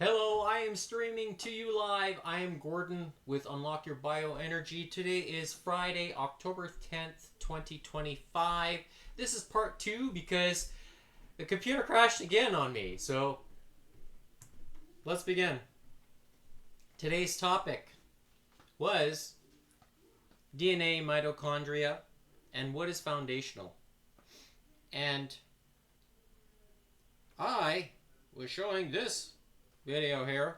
Hello, I am streaming to you live. I am Gordon with Unlock Your Bioenergy. Today is Friday, October 10th, 2025. This is part two because the computer crashed again on me. So let's begin. Today's topic was DNA, mitochondria, and what is foundational. And I was showing this video here,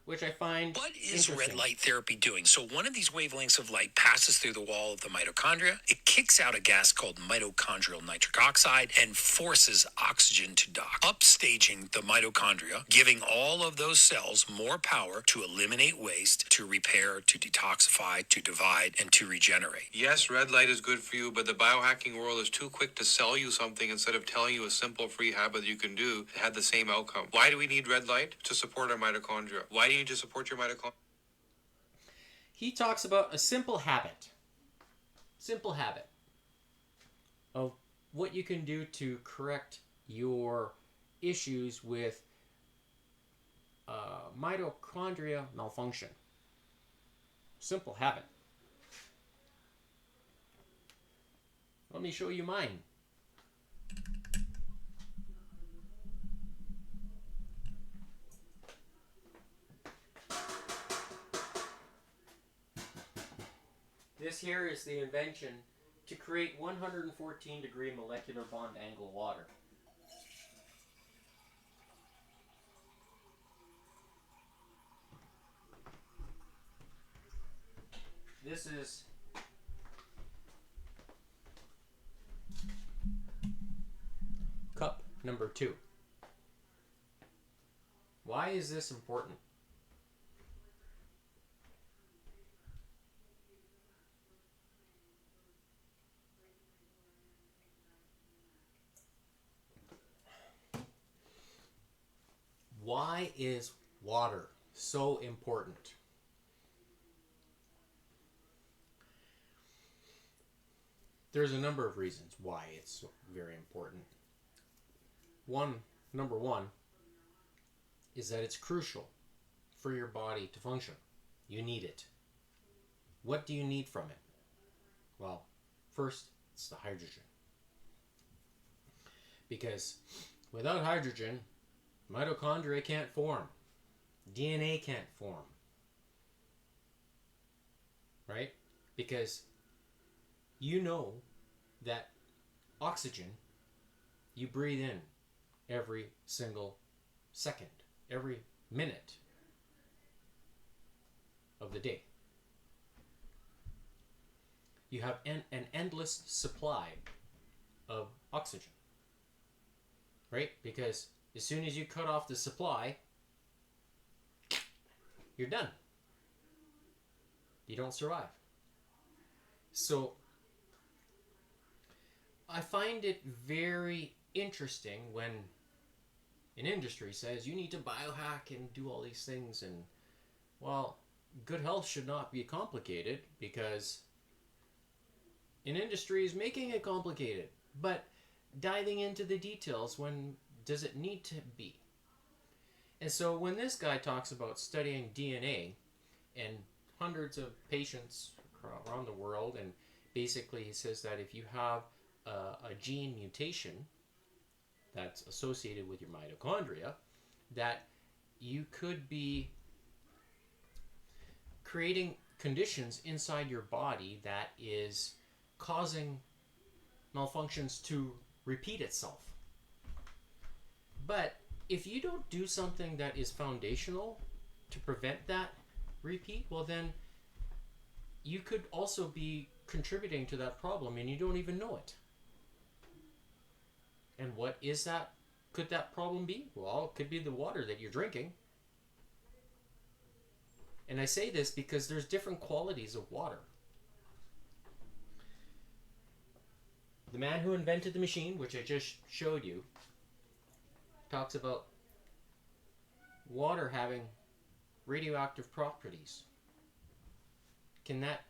which I find What is red light therapy doing? So one of these wavelengths of light passes through the wall of the mitochondria. It kicks out a gas called mitochondrial nitric oxide and forces oxygen to dock, upstaging the mitochondria, giving all of those cells more power to eliminate waste, to repair, to detoxify, to divide, and to regenerate. Yes, red light is good for you, but the biohacking world is too quick to sell you something instead of telling you a simple free habit you can do that had the same outcome. Why do we need red light? To support our mitochondria. Why do you need to support your mitochondria? He talks about a simple habit of what you can do to correct your issues with mitochondria malfunction. Simple habit. Let me show you mine. This here is the invention to create 114-degree molecular bond angle water. This is cup number 2. Why is this important? Why is water so important? There's a number of reasons why it's so very important. Number one, is that it's crucial for your body to function. You need it. What do you need from it? Well, first, it's the hydrogen. Because without hydrogen, mitochondria can't form. DNA can't form. Right? Because you know that oxygen you breathe in every single second, every minute of the day. You have an endless supply of oxygen, right? Because as soon as you cut off the supply, you're done. You don't survive. So I find it very interesting when an industry says you need to biohack and do all these things, and well, good health should not be complicated because an industry is making it complicated. But diving into the details, when does it need to be? And so when this guy talks about studying DNA and hundreds of patients around the world, and basically he says that if you have a gene mutation that's associated with your mitochondria, that you could be creating conditions inside your body that is causing malfunctions to repeat itself. But if you don't do something that is foundational to prevent that repeat, well then you could also be contributing to that problem and you don't even know it. And what is that? Could that problem be? Well, it could be the water that you're drinking. And I say this because there's different qualities of water. The man who invented the machine, which I just showed you, talks about water having radioactive properties. Can that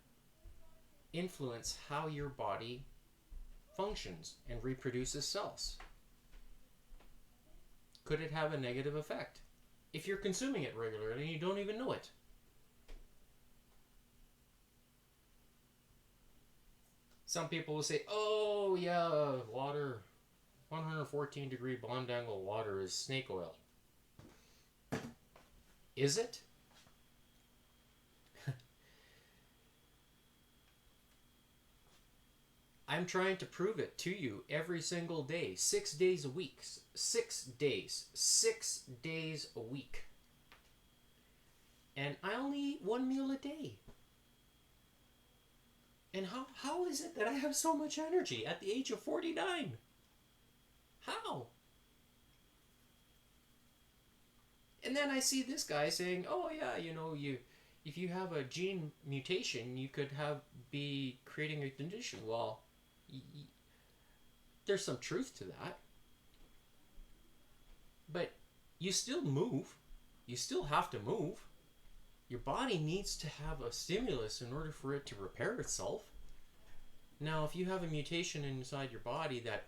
influence how your body functions and reproduces cells? Could it have a negative effect? if you're consuming it regularly and you don't even know it. Some people will say, oh yeah, water, 114-degree bond angle water is snake oil. Is it? I'm trying to prove it to you every single day, 6 days a week. 6 days. 6 days a week. And I only eat one meal a day. And how is it that I have so much energy at the age of 49? How? And then I see this guy saying, oh yeah, if you have a gene mutation, you could be creating a condition. Well, there's some truth to that. But you still move. You still have to move. Your body needs to have a stimulus in order for it to repair itself. Now, if you have a mutation inside your body that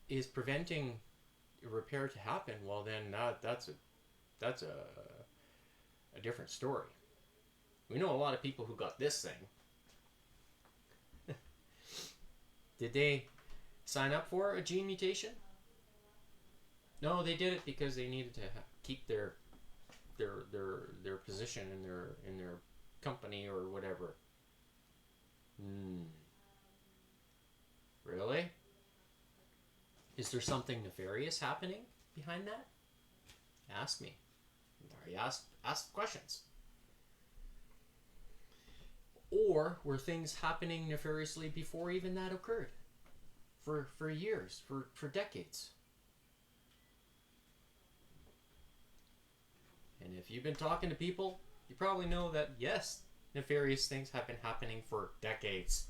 is preventing a repair to happen, well then that's a different story. We know a lot of people who got this thing. Did they sign up for a gene mutation? No, they did it because they needed to keep their position in their company or whatever. Really? Is there something nefarious happening behind that? Ask me. Ask questions. Or were things happening nefariously before even that occurred? For years, for decades. And if you've been talking to people, you probably know that yes, nefarious things have been happening for decades.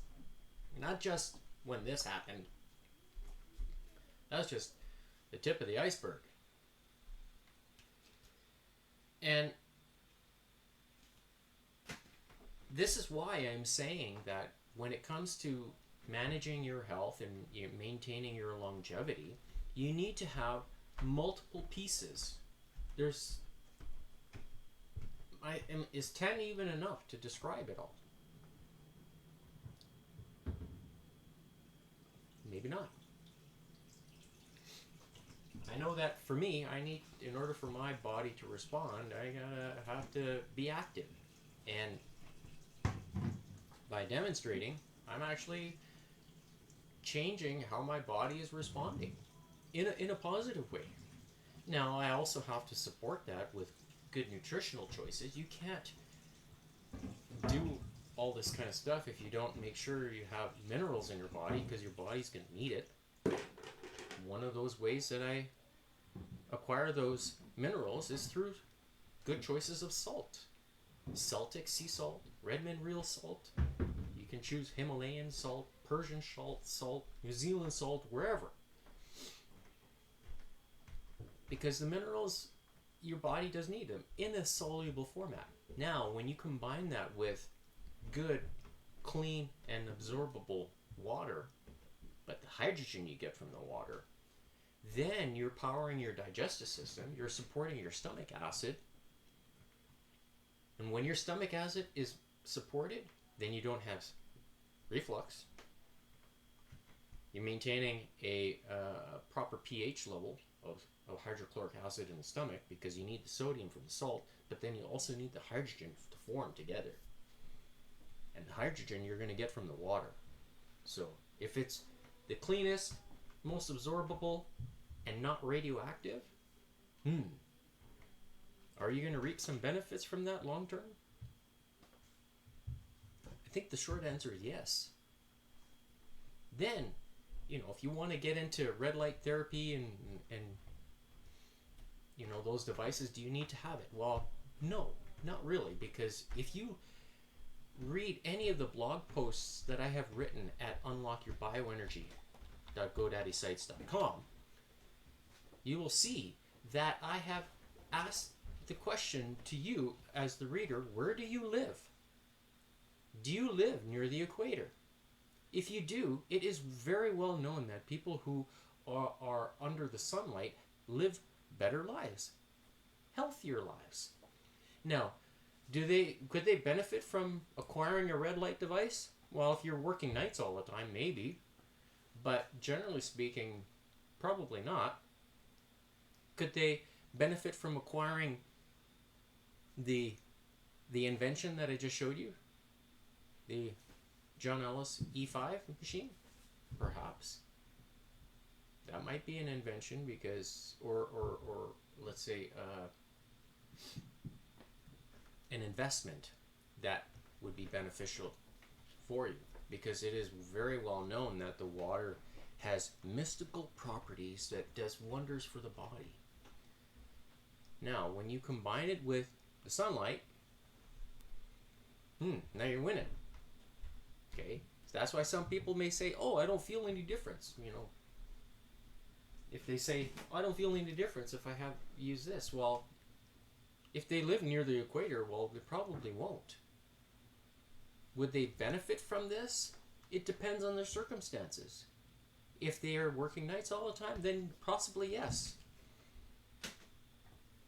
Not just when this happened. That's just the tip of the iceberg. And this is why I'm saying that when it comes to managing your health and maintaining your longevity, you need to have multiple pieces. Is 10 even enough to describe it all? Maybe not. I know that for me, in order for my body to respond, I have to be active. And by demonstrating, I'm actually changing how my body is responding in a positive way. Now, I also have to support that with good nutritional choices. You can't do all this kind of stuff if you don't make sure you have minerals in your body, because your body's going to need it. One of those ways that I acquire those minerals is through good choices of salt. Celtic sea salt, Redmond real salt. You can choose Himalayan salt, Persian salt, New Zealand salt, wherever. Because the minerals, your body does need them in a soluble format. Now, when you combine that with good, clean, and absorbable water, but the hydrogen you get from the water, then you're powering your digestive system, you're supporting your stomach acid. And when your stomach acid is supported, then you don't have reflux. You're maintaining a proper pH level of hydrochloric acid in the stomach, because you need the sodium from the salt, but then you also need the hydrogen to form together. And the hydrogen you're going to get from the water. So if it's the cleanest, most absorbable, and not radioactive, are you going to reap some benefits from that long term? I think the short answer is yes. Then, if you want to get into red light therapy and those devices, do you need to have it? Well, no, not really, because if you read any of the blog posts that I have written at unlockyourBioenergy.godaddysites.com, you will see that I have asked the question to you as the reader: where do you live? Do you live near the equator? If you do, it is very well known that people who are under the sunlight live better lives, healthier lives. Now, could they benefit from acquiring a red light device? Well, if you're working nights all the time, maybe. But generally speaking, probably not. Could they benefit from acquiring the invention that I just showed you? The John Ellis E5 machine? Perhaps. That might be an invention because, or let's say, an investment that would be beneficial for you, because it is very well known that the water has mystical properties that does wonders for the body. Now, when you combine it with the sunlight, now you're winning. Okay, so that's why some people may say, "Oh, I don't feel any difference." You know, if they say, "I don't feel any difference if I have use this," well, if they live near the equator, well, they probably won't. Would they benefit from this? It depends on their circumstances. If they are working nights all the time, then possibly yes.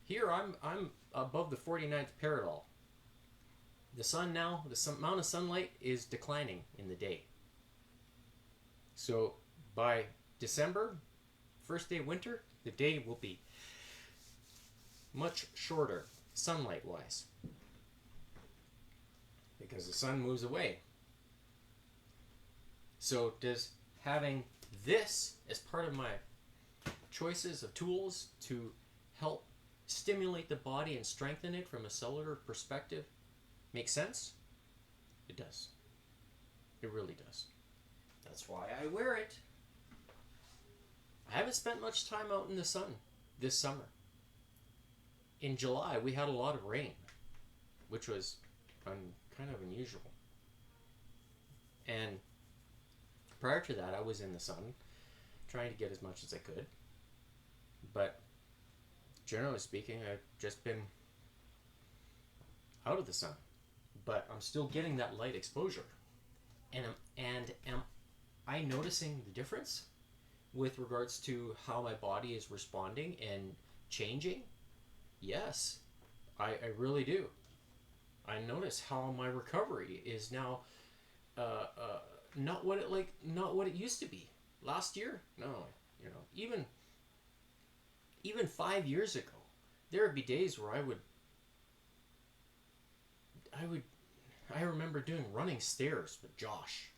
Here I'm above the 49th peridot. The sun now, the amount of sunlight is declining in the day. So by December, first day of winter, the day will be much shorter sunlight wise, because the sun moves away. So does having this as part of my choices of tools to help stimulate the body and strengthen it from a cellular perspective make sense? It does. It really does. That's why I wear it. I haven't spent much time out in the sun this summer. In July, we had a lot of rain, which was kind of unusual. And prior to that, I was in the sun, trying to get as much as I could. But generally speaking, I've just been out of the sun. But I'm still getting that light exposure. And am I noticing the difference with regards to how my body is responding and changing? Yes, I really do. I notice how my recovery is now not what it used to be. Last year, no, even 5 years ago, there would be days where I remember doing running stairs with Josh.